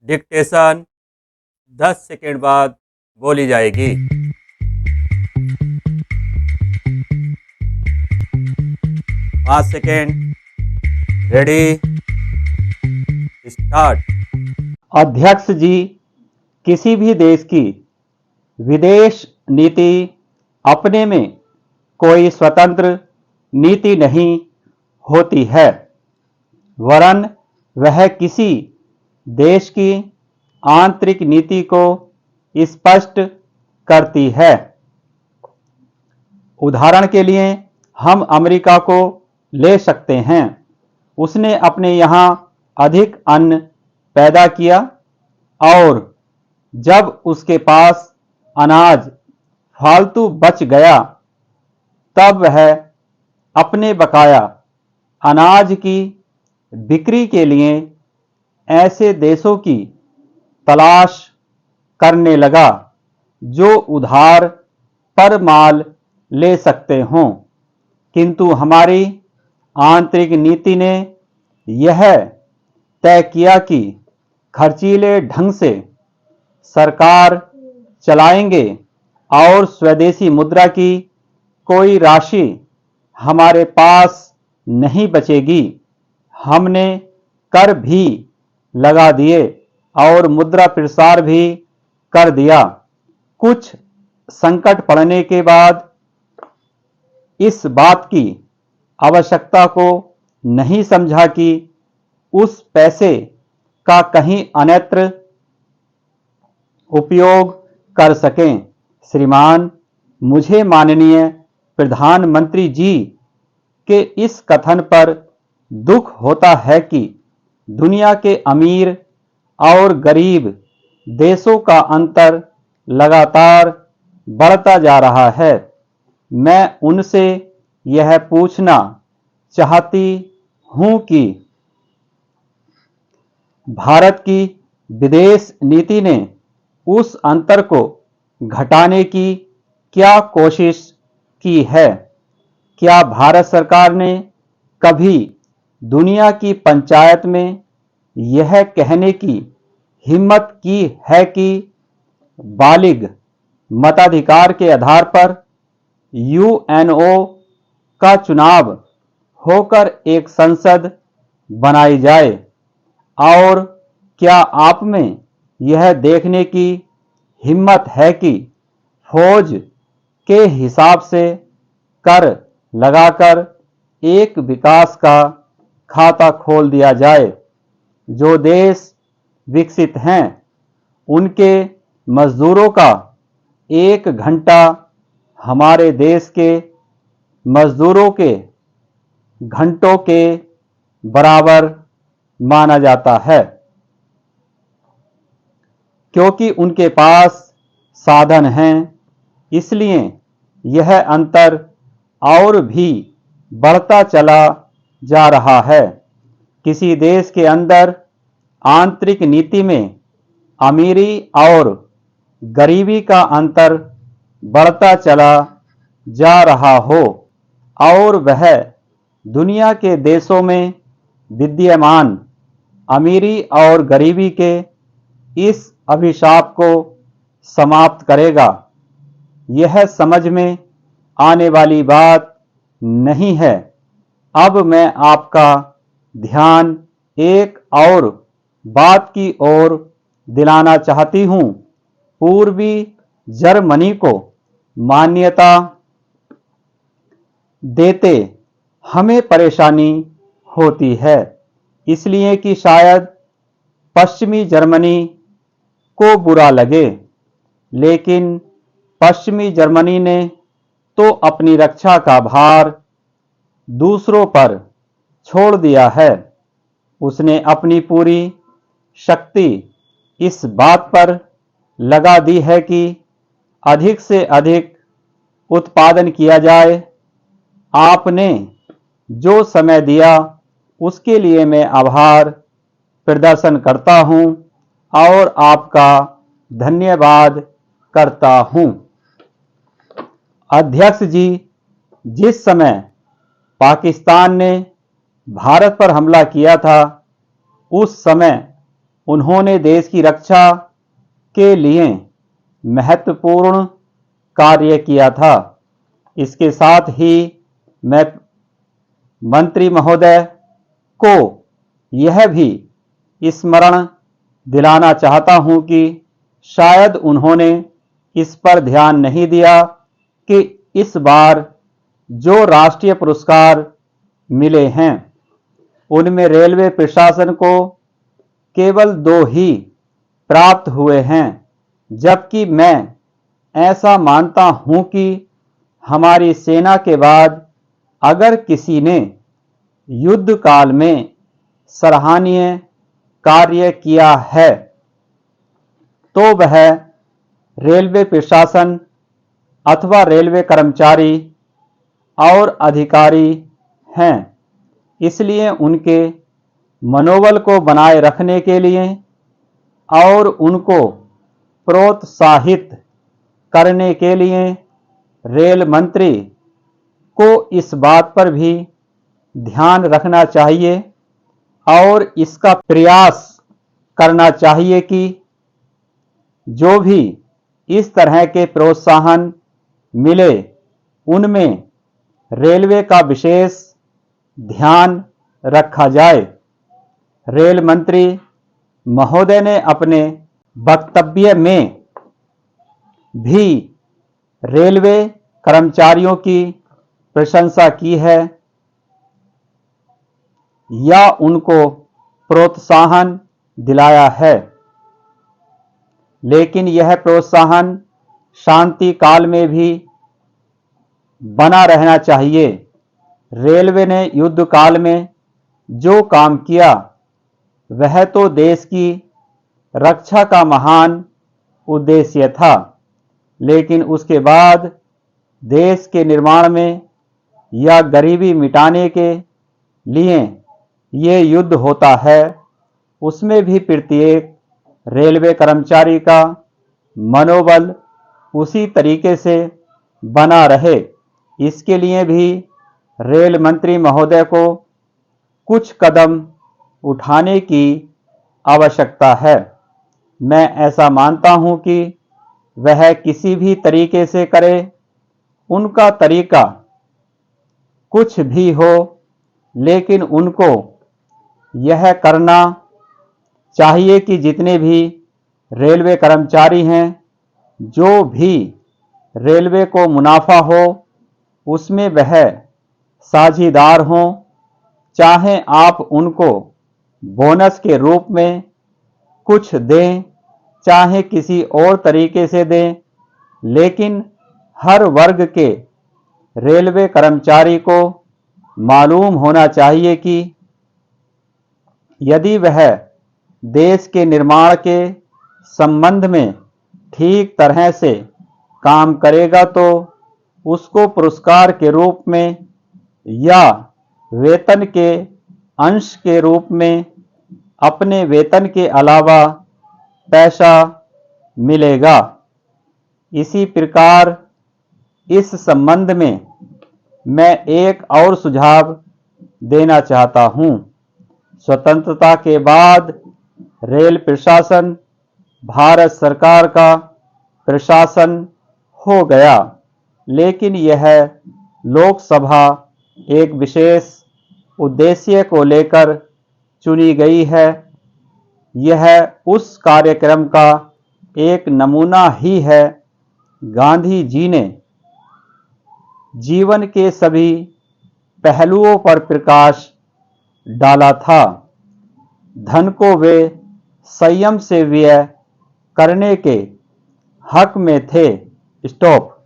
Dictation 10 second बाद बोली जाएगी। 5 सेकेंड, रेडी, स्टार्ट। अध्यक्ष जी, किसी भी देश की विदेश नीति अपने में कोई स्वतंत्र नीति नहीं होती है, वरन वह किसी देश की आंतरिक नीति को स्पष्ट करती है। उदाहरण के लिए हम अमेरिका को ले सकते हैं। उसने अपने यहाँ अधिक अन्न पैदा किया और जब उसके पास अनाज फालतू बच गया तब वह अपने बकाया अनाज की बिक्री के लिए ऐसे देशों की तलाश करने लगा जो उधार पर माल ले सकते हों, किंतु हमारी आंतरिक नीति ने यह तय किया कि खर्चीले ढंग से सरकार चलाएंगे और स्वदेशी मुद्रा की कोई राशि हमारे पास नहीं बचेगी। हमने कर भी लगा दिए और मुद्रा प्रसार भी कर दिया। कुछ संकट पड़ने के बाद इस बात की आवश्यकता को नहीं समझा कि उस पैसे का कहीं अन्यत्र उपयोग कर सकें। श्रीमान, मुझे माननीय प्रधानमंत्री जी के इस कथन पर दुख होता है कि दुनिया के अमीर और गरीब देशों का अंतर लगातार बढ़ता जा रहा है। मैं उनसे यह पूछना चाहती हूं कि भारत की विदेश नीति ने उस अंतर को घटाने की क्या कोशिश की है? क्या भारत सरकार ने कभी दुनिया की पंचायत में यह कहने की हिम्मत की है कि बालिग मताधिकार के आधार पर यूएनओ का चुनाव होकर एक संसद बनाई जाए? और क्या आप में यह देखने की हिम्मत है कि फौज के हिसाब से कर लगाकर एक विकास का खाता खोल दिया जाए? जो देश विकसित हैं उनके मजदूरों का 1 घंटा हमारे देश के मजदूरों के घंटों के बराबर माना जाता है, क्योंकि उनके पास साधन हैं। इसलिए यह अंतर और भी बढ़ता चला जा रहा है। किसी देश के अंदर आंतरिक नीति में अमीरी और गरीबी का अंतर बढ़ता चला जा रहा हो और वह दुनिया के देशों में विद्यमान अमीरी और गरीबी के इस अभिशाप को समाप्त करेगा। यह समझ में आने वाली बात नहीं है। अब मैं आपका ध्यान एक और बात की ओर दिलाना चाहती हूँ। पूर्वी जर्मनी को मान्यता देते हमें परेशानी होती है, इसलिए कि शायद पश्चिमी जर्मनी को बुरा लगे, लेकिन पश्चिमी जर्मनी ने तो अपनी रक्षा का भार दूसरों पर छोड़ दिया है। उसने अपनी पूरी शक्ति इस बात पर लगा दी है कि अधिक से अधिक उत्पादन किया जाए। आपने जो समय दिया उसके लिए मैं आभार प्रदर्शन करता हूं और आपका धन्यवाद करता हूं। अध्यक्ष जी, जिस समय पाकिस्तान ने भारत पर हमला किया था, उस समय उन्होंने देश की रक्षा के लिए महत्वपूर्ण कार्य किया था। इसके साथ ही मैं मंत्री महोदय को यह भी स्मरण दिलाना चाहता हूं कि शायद उन्होंने इस पर ध्यान नहीं दिया कि इस बार जो राष्ट्रीय पुरस्कार मिले हैं उनमें रेलवे प्रशासन को केवल 2 ही प्राप्त हुए हैं, जबकि मैं ऐसा मानता हूं कि हमारी सेना के बाद अगर किसी ने युद्ध काल में सराहनीय कार्य किया है तो वह रेलवे प्रशासन अथवा रेलवे कर्मचारी और अधिकारी हैं। इसलिए उनके मनोबल को बनाए रखने के लिए और उनको प्रोत्साहित करने के लिए रेल मंत्री को इस बात पर भी ध्यान रखना चाहिए और इसका प्रयास करना चाहिए कि जो भी इस तरह के प्रोत्साहन मिले उनमें रेलवे का विशेष ध्यान रखा जाए। रेल मंत्री महोदय ने अपने वक्तव्य में भी रेलवे कर्मचारियों की प्रशंसा की है या उनको प्रोत्साहन दिलाया है, लेकिन यह प्रोत्साहन शांति काल में भी बना रहना चाहिए। रेलवे ने युद्ध काल में जो काम किया वह तो देश की रक्षा का महान उद्देश्य था, लेकिन उसके बाद देश के निर्माण में या गरीबी मिटाने के लिए ये युद्ध होता है, उसमें भी प्रत्येक रेलवे कर्मचारी का मनोबल उसी तरीके से बना रहे, इसके लिए भी रेल मंत्री महोदय को कुछ कदम उठाने की आवश्यकता है। मैं ऐसा मानता हूं कि वह किसी भी तरीके से करे, उनका तरीका कुछ भी हो, लेकिन उनको यह करना चाहिए कि जितने भी रेलवे कर्मचारी हैं, जो भी रेलवे को मुनाफा हो उसमें वह साझीदार हों, चाहे आप उनको बोनस के रूप में कुछ दें, चाहे किसी और तरीके से दें, लेकिन हर वर्ग के रेलवे कर्मचारी को मालूम होना चाहिए कि यदि वह देश के निर्माण के संबंध में ठीक तरह से काम करेगा तो उसको पुरस्कार के रूप में या वेतन के अंश के रूप में अपने वेतन के अलावा पैसा मिलेगा। इसी प्रकार इस संबंध में मैं एक और सुझाव देना चाहता हूं। स्वतंत्रता के बाद रेल प्रशासन भारत सरकार का प्रशासन हो गया, लेकिन यह लोकसभा एक विशेष उद्देश्य को लेकर चुनी गई है। यह उस कार्यक्रम का एक नमूना ही है। गांधी जी ने जीवन के सभी पहलुओं पर प्रकाश डाला था। धन को वे संयम से व्यय करने के हक में थे। स्टॉप।